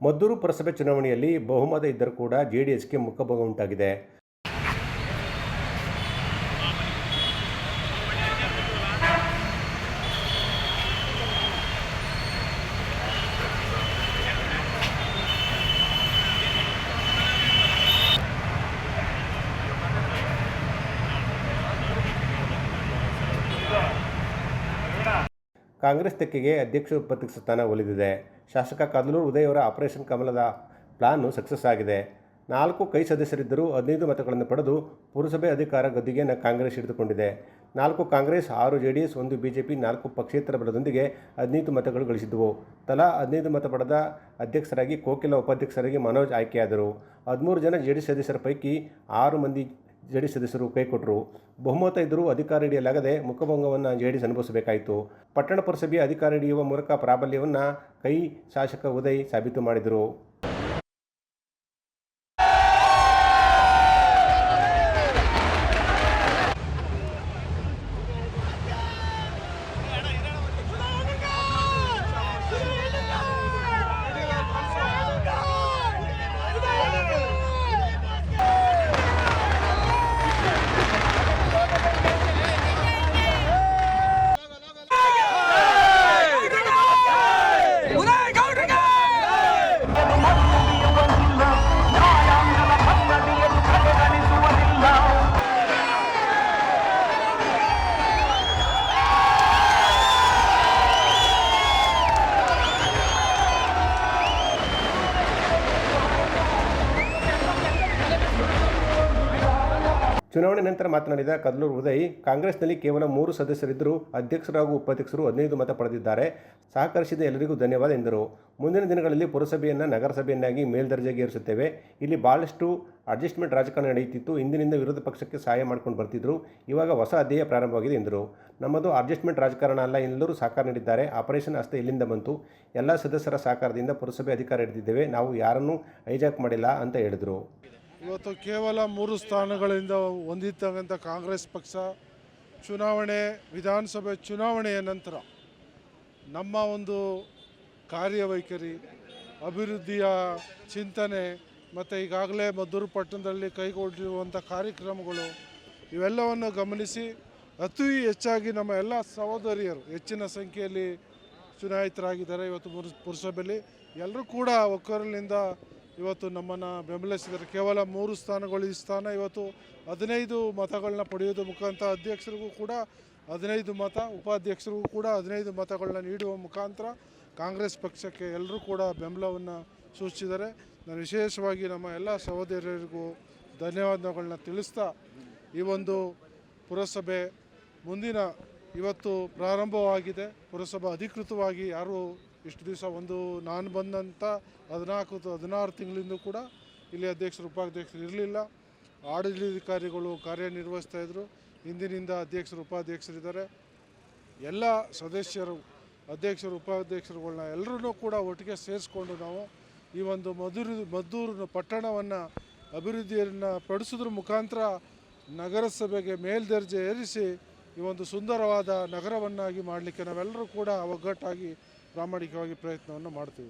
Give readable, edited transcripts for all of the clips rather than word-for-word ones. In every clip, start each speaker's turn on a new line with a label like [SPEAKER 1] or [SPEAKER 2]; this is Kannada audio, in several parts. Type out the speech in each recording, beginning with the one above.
[SPEAKER 1] ಮದ್ದೂರು ಪುರಸಭೆ ಚುನಾವಣೆಯಲ್ಲಿ ಬಹುಮತ ಇದ್ದರೂ ಕೂಡ ಜೆಡಿಎಸ್ಗೆ ಮುಖಭಂಗ ಉಂಟಾಗಿದೆ. ಕಾಂಗ್ರೆಸ್ ತೆಕ್ಕೆಗೆ ಅಧ್ಯಕ್ಷ ಉಪಾಧ್ಯಕ್ಷ ಸ್ಥಾನ ಒಲಿದಿದೆ. ಶಾಸಕ ಕದಲೂರು ಉದಯ್ ಅವರ ಆಪರೇಷನ್ ಕಮಲದ ಪ್ಲಾನ್ ಸಕ್ಸಸ್ ಆಗಿದೆ. 4 ಕೈ ಸದಸ್ಯರಿದ್ದರೂ 15 ಮತಗಳನ್ನು ಪಡೆದು ಪುರಸಭೆ ಅಧಿಕಾರ ಗದ್ದುಗೆ ಕಾಂಗ್ರೆಸ್ ಹಿಡಿದುಕೊಂಡಿದೆ. 4 ಕಾಂಗ್ರೆಸ್, 6 ಜೆಡಿಎಸ್, 1 ಬಿಜೆಪಿ, 4 ಪಕ್ಷೇತರ ಬಲದೊಂದಿಗೆ 15 ಮತಗಳು ಗಳಿಸಿದ್ದವು. ತಲಾ 15 ಮತ ಪಡೆದ ಅಧ್ಯಕ್ಷರಾಗಿ ಕೋಕಿಲ, ಉಪಾಧ್ಯಕ್ಷರಾಗಿ ಮನೋಜ್ ಆಯ್ಕೆಯಾದರು. 13 ಜನ ಜೆಡಿಎಸ್ ಸದಸ್ಯರ ಪೈಕಿ 6 ಮಂದಿ ಜೆಡಿಎಸ್ ಸದಸ್ಯರು ಕೈಕೊಟ್ಟರು. ಬಹುಮತ ಇದ್ದರೂ ಅಧಿಕಾರ ಹಿಡಿಯಲಾಗದೆ ಮುಖಭಂಗವನ್ನು ಜೆಡಿಎಸ್ ಅನುಭವಿಸಬೇಕಾಯಿತು. ಪಟ್ಟಣ ಪುರಸಭೆಯ ಅಧಿಕಾರ ಹಿಡಿಯುವ ಮೂಲಕ ಪ್ರಾಬಲ್ಯವನ್ನು ಕೈ ಶಾಸಕ ಉದಯ್ ಸಾಬೀತು ಮಾಡಿದರು. ಚುನಾವಣೆ ನಂತರ ಮಾತನಾಡಿದ ಕದಲೂರು ಉದಯ್, ಕಾಂಗ್ರೆಸ್ನಲ್ಲಿ ಕೇವಲ 3 ಸದಸ್ಯರಿದ್ದರೂ ಅಧ್ಯಕ್ಷರು ಹಾಗೂ ಉಪಾಧ್ಯಕ್ಷರು 15 ಮತ ಪಡೆದಿದ್ದಾರೆ. ಸಹಕರಿಸಿದ ಎಲ್ಲರಿಗೂ ಧನ್ಯವಾದ ಎಂದರು. ಮುಂದಿನ ದಿನಗಳಲ್ಲಿ ಪುರಸಭೆಯನ್ನು ನಗರಸಭೆಯನ್ನಾಗಿ ಮೇಲ್ದರ್ಜೆಗೆ ಏರಿಸುತ್ತೇವೆ. ಇಲ್ಲಿ ಭಾಳಷ್ಟು ಅಡ್ಜಸ್ಟ್ಮೆಂಟ್ ರಾಜಕಾರಣ ನಡೆಯುತ್ತಿತ್ತು. ಇಂದಿನಿಂದ ವಿರೋಧ ಪಕ್ಷಕ್ಕೆ ಸಹಾಯ ಮಾಡ್ಕೊಂಡು ಬರ್ತಿದ್ರು. ಇವಾಗ ಹೊಸ ಅಧ್ಯಾಯ ಪ್ರಾರಂಭವಾಗಿದೆ ಎಂದರು. ನಮ್ಮದು ಅಡ್ಜಸ್ಟ್ಮೆಂಟ್ ರಾಜಕಾರಣ ಅಲ್ಲ, ಎಲ್ಲರೂ ಸಹಕಾರ ನೀಡಿದ್ದಾರೆ. ಆಪರೇಷನ್ ಹಸ್ತ ಎಲ್ಲಿಂದ ಬಂತು? ಎಲ್ಲ ಸದಸ್ಯರ ಸಹಕಾರದಿಂದ ಪುರಸಭೆ ಅಧಿಕಾರ ಹಿಡಿದಿದ್ದೇವೆ. ನಾವು ಯಾರನ್ನೂ ಹೈಜಾಕ್ ಮಾಡಿಲ್ಲ ಅಂತ ಹೇಳಿದರು.
[SPEAKER 2] ಇವತ್ತು ಕೇವಲ 3 ಸ್ಥಾನಗಳಿಂದ ಹೊಂದಿರ್ತಕ್ಕಂಥ ಕಾಂಗ್ರೆಸ್ ಪಕ್ಷ ವಿಧಾನಸಭೆ ಚುನಾವಣೆಯ ನಂತರ ನಮ್ಮ ಒಂದು ಕಾರ್ಯವೈಖರಿ, ಅಭಿವೃದ್ಧಿಯ ಚಿಂತನೆ ಮತ್ತು ಈಗಾಗಲೇ ಮದ್ದೂರು ಪಟ್ಟಣದಲ್ಲಿ ಕೈಗೊಂಡಿರುವಂಥ ಕಾರ್ಯಕ್ರಮಗಳು ಇವೆಲ್ಲವನ್ನು ಗಮನಿಸಿ ಅತಿ ಹೆಚ್ಚಾಗಿ ನಮ್ಮ ಎಲ್ಲ ಸಹೋದರಿಯರು ಹೆಚ್ಚಿನ ಸಂಖ್ಯೆಯಲ್ಲಿ ಚುನಾಯಿತರಾಗಿದ್ದಾರೆ. ಇವತ್ತು ಪುರಸಭೆಯಲ್ಲಿ ಎಲ್ಲರೂ ಕೂಡ ಒಕ್ಕೊರಲಿನಿಂದ ಇವತ್ತು ನಮ್ಮನ್ನು ಬೆಂಬಲಿಸಿದ್ದಾರೆ. ಕೇವಲ 3 ಸ್ಥಾನಗಳು, ಈ ಸ್ಥಾನ ಇವತ್ತು 15 ಮತಗಳನ್ನ ಪಡೆಯೋದು ಮುಖಾಂತರ ಅಧ್ಯಕ್ಷರಿಗೂ ಕೂಡ 15 ಮತ, ಉಪಾಧ್ಯಕ್ಷರಿಗೂ ಕೂಡ 15 ಮತಗಳನ್ನ ನೀಡುವ ಮುಖಾಂತರ ಕಾಂಗ್ರೆಸ್ ಪಕ್ಷಕ್ಕೆ ಎಲ್ಲರೂ ಕೂಡ ಬೆಂಬಲವನ್ನು ಸೂಚಿಸಿದ್ದಾರೆ. ನಾನು ವಿಶೇಷವಾಗಿ ನಮ್ಮ ಎಲ್ಲ ಸಹೋದರರಿಗೂ ಧನ್ಯವಾದಗಳನ್ನ ತಿಳಿಸ್ತಾ, ಈ ಒಂದು ಪುರಸಭೆ ಮುಂದಿನ ಇವತ್ತು ಪ್ರಾರಂಭವಾಗಿದೆ. ಪುರಸಭೆ ಅಧಿಕೃತವಾಗಿ ಯಾರು ಇಷ್ಟು ದಿವಸ ನಾನು ಬಂದಂಥ 14-16 ತಿಂಗಳಿಂದ ಕೂಡ ಇಲ್ಲಿ ಅಧ್ಯಕ್ಷರು ಉಪಾಧ್ಯಕ್ಷರು ಇರಲಿಲ್ಲ. ಆಡಳಿತಾಧಿಕಾರಿಗಳು ಕಾರ್ಯನಿರ್ವಹಿಸ್ತಾಯಿದ್ರು. ಇಂದಿನಿಂದ ಅಧ್ಯಕ್ಷರು ಉಪಾಧ್ಯಕ್ಷರಿದ್ದಾರೆ. ಎಲ್ಲ ಸದಸ್ಯರು, ಅಧ್ಯಕ್ಷರು ಉಪಾಧ್ಯಕ್ಷರುಗಳನ್ನ ಎಲ್ಲರೂ ಕೂಡ ಒಟ್ಟಿಗೆ ಸೇರಿಸ್ಕೊಂಡು ನಾವು ಈ ಒಂದು ಮದ್ದೂರು ಪಟ್ಟಣವನ್ನು ಅಭಿವೃದ್ಧಿಯನ್ನು ಪಡಿಸೋದ್ರ ಮುಖಾಂತರ ನಗರಸಭೆಗೆ ಮೇಲ್ದರ್ಜೆ ಏರಿಸಿ ಈ ಒಂದು ಸುಂದರವಾದ ನಗರವನ್ನಾಗಿ ಮಾಡಲಿಕ್ಕೆ ನಾವೆಲ್ಲರೂ ಕೂಡ ಒಗ್ಗಟ್ಟಾಗಿ ಪ್ರಾಮಾಣಿಕವಾಗಿ ಪ್ರಯತ್ನವನ್ನು ಮಾಡ್ತೀವಿ.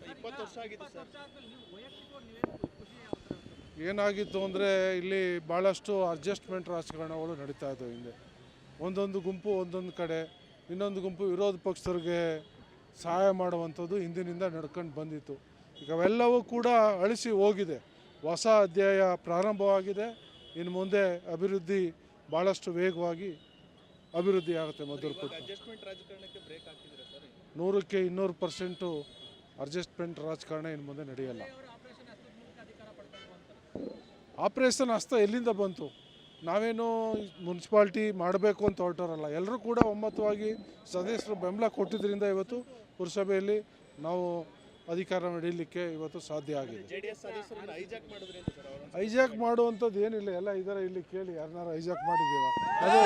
[SPEAKER 2] ಏನಾಗಿತ್ತು ಅಂದರೆ ಇಲ್ಲಿ ಭಾಳಷ್ಟು ಅಡ್ಜಸ್ಟ್ಮೆಂಟ್ ರಾಜಕಾರಣಗಳು ನಡೀತಾ ಇದ್ದವು. ಹಿಂದೆ ಒಂದೊಂದು ಗುಂಪು ಒಂದೊಂದು ಕಡೆ, ಇನ್ನೊಂದು ಗುಂಪು ವಿರೋಧ ಪಕ್ಷದವ್ರಿಗೆ ಸಹಾಯ ಮಾಡುವಂಥದ್ದು ಹಿಂದಿನಿಂದ ನಡ್ಕೊಂಡು ಬಂದಿತ್ತು. ಈಗ ಅವೆಲ್ಲವೂ ಕೂಡ ಅಳಿಸಿ ಹೋಗಿದೆ. ಹೊಸ ಅಧ್ಯಾಯ ಪ್ರಾರಂಭವಾಗಿದೆ. ಇನ್ನು ಮುಂದೆ ಅಭಿವೃದ್ಧಿ ಭಾಳಷ್ಟು ವೇಗವಾಗಿ ಅಭಿವೃದ್ಧಿ ಆಗುತ್ತೆ. ಮದ್ದೂರು ಪಟ್ಟಣ 100ಕ್ಕೆ 200% ಅಡ್ಜಸ್ಟ್ಮೆಂಟ್ ರಾಜಕಾರಣ ಇನ್ನು ಮುಂದೆ ನಡೆಯಲ್ಲ. ಆಪರೇಷನ್ ಹಸ್ತ ಎಲ್ಲಿಂದ ಬಂತು? ನಾವೇನು ಮುನ್ಸಿಪಾಲ್ಟಿ ಮಾಡಬೇಕು ಅಂತ ಹೊರಟೋರಲ್ಲ. ಎಲ್ಲರೂ ಕೂಡ ಒಮ್ಮತವಾಗಿ ಸದಸ್ಯರು ಬೆಂಬಲ ಕೊಟ್ಟಿದ್ದರಿಂದ ಇವತ್ತು ಪುರಸಭೆಯಲ್ಲಿ ನಾವು ಅಧಿಕಾರ ನಡೆಯಲಿಕ್ಕೆ ಇವತ್ತು ಸಾಧ್ಯ ಆಗಿದೆ. ಹೈಜಾಕ್ ಮಾಡುವಂಥದ್ದು ಏನಿಲ್ಲ, ಎಲ್ಲ ಇದರ ಇಲ್ಲಿ ಕೇಳಿ ಯಾರನ್ನಾರು ಹೈಜಾಕ್ ಮಾಡಿದ್ದೀವ? ಅದೇ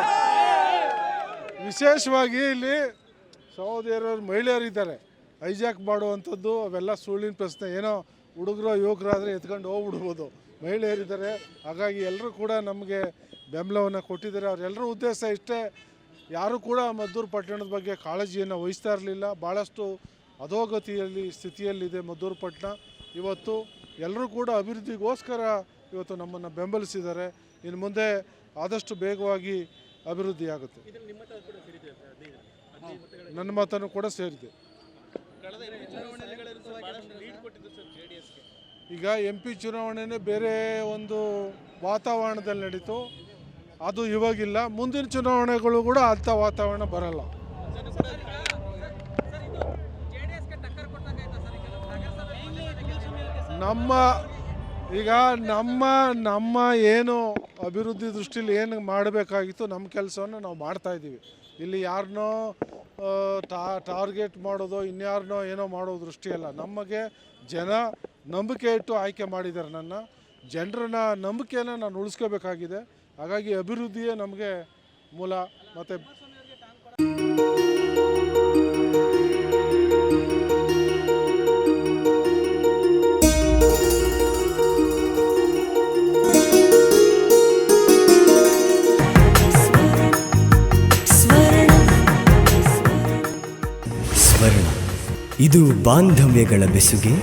[SPEAKER 2] ವಿಶೇಷವಾಗಿ ಇಲ್ಲಿ ಸಹೋದರರು ಮಹಿಳೆಯರಿದ್ದಾರೆ. ಹೈಜಾಕ್ ಮಾಡುವಂಥದ್ದು ಅವೆಲ್ಲ ಸುಳ್ಳಿನ ಪ್ರಶ್ನೆ. ಏನೋ ಹುಡುಗರು ಯುವಕರಾದರೆ ಎತ್ಕೊಂಡು ಹೋಗ್ಬಿಡ್ಬೋದು. ಮಹಿಳೆಯರಿದ್ದಾರೆ, ಹಾಗಾಗಿ ಎಲ್ಲರೂ ಕೂಡ ನಮಗೆ ಬೆಂಬಲವನ್ನು ಕೊಟ್ಟಿದ್ದಾರೆ. ಅವರೆಲ್ಲರ ಉದ್ದೇಶ ಇಷ್ಟೇ, ಯಾರೂ ಕೂಡ ಮದ್ದೂರು ಪಟ್ಟಣದ ಬಗ್ಗೆ ಕಾಳಜಿಯನ್ನು ವಹಿಸ್ತಾ ಇರಲಿಲ್ಲ. ಭಾಳಷ್ಟು ಅಧೋಗತಿಯಲ್ಲಿ ಸ್ಥಿತಿಯಲ್ಲಿದೆ ಮದ್ದೂರು ಪಟ್ಟಣ. ಇವತ್ತು ಎಲ್ಲರೂ ಕೂಡ ಅಭಿವೃದ್ಧಿಗೋಸ್ಕರ ಇವತ್ತು ನಮ್ಮನ್ನು ಬೆಂಬಲಿಸಿದ್ದಾರೆ. ಇನ್ನು ಮುಂದೆ ಆದಷ್ಟು ಬೇಗವಾಗಿ ಅಭಿವೃದ್ಧಿ ಆಗುತ್ತೆ. ನನ್ನ ಮತನೂ ಕೂಡ ಸೇರಿದೆ. ಈಗ MP ಚುನಾವಣೆನೇ ಬೇರೆ ಒಂದು ವಾತಾವರಣದಲ್ಲಿ ನಡೀತು, ಅದು ಇವಾಗಿಲ್ಲ. ಮುಂದಿನ ಚುನಾವಣೆಗಳು ಕೂಡ ಅಂಥ ವಾತಾವರಣ ಬರಲ್ಲ. ನಮ್ಮ ಏನು ಅಭಿವೃದ್ಧಿ ದೃಷ್ಟಿಲಿ ಏನು ಮಾಡಬೇಕಾಗಿತ್ತು ನಮ್ಮ ಕೆಲಸವನ್ನು ನಾವು ಮಾಡ್ತಾಯಿದ್ದೀವಿ. ಇಲ್ಲಿ ಯಾರನ್ನೋ ಟಾರ್ಗೆಟ್ ಮಾಡೋದು, ಇನ್ಯಾರನ್ನೋ ಏನೋ ಮಾಡೋ ದೃಷ್ಟಿಯಲ್ಲ. ನಮಗೆ ಜನ ನಂಬಿಕೆ ಇಟ್ಟು ಆಯ್ಕೆ ಮಾಡಿದ್ದಾರೆ. ನನ್ನ ಜನರನ್ನ ನಂಬಿಕೆಯನ್ನು ನಾನು ಉಳಿಸ್ಕೋಬೇಕಾಗಿದೆ. ಹಾಗಾಗಿ ಅಭಿವೃದ್ಧಿಯೇ ನಮಗೆ ಮೂಲ. ಮತ್ತು
[SPEAKER 3] ಸ್ವರ್ಣ, ಇದು ಬಾಂಧವ್ಯಗಳ ಬೆಸುಗೆ,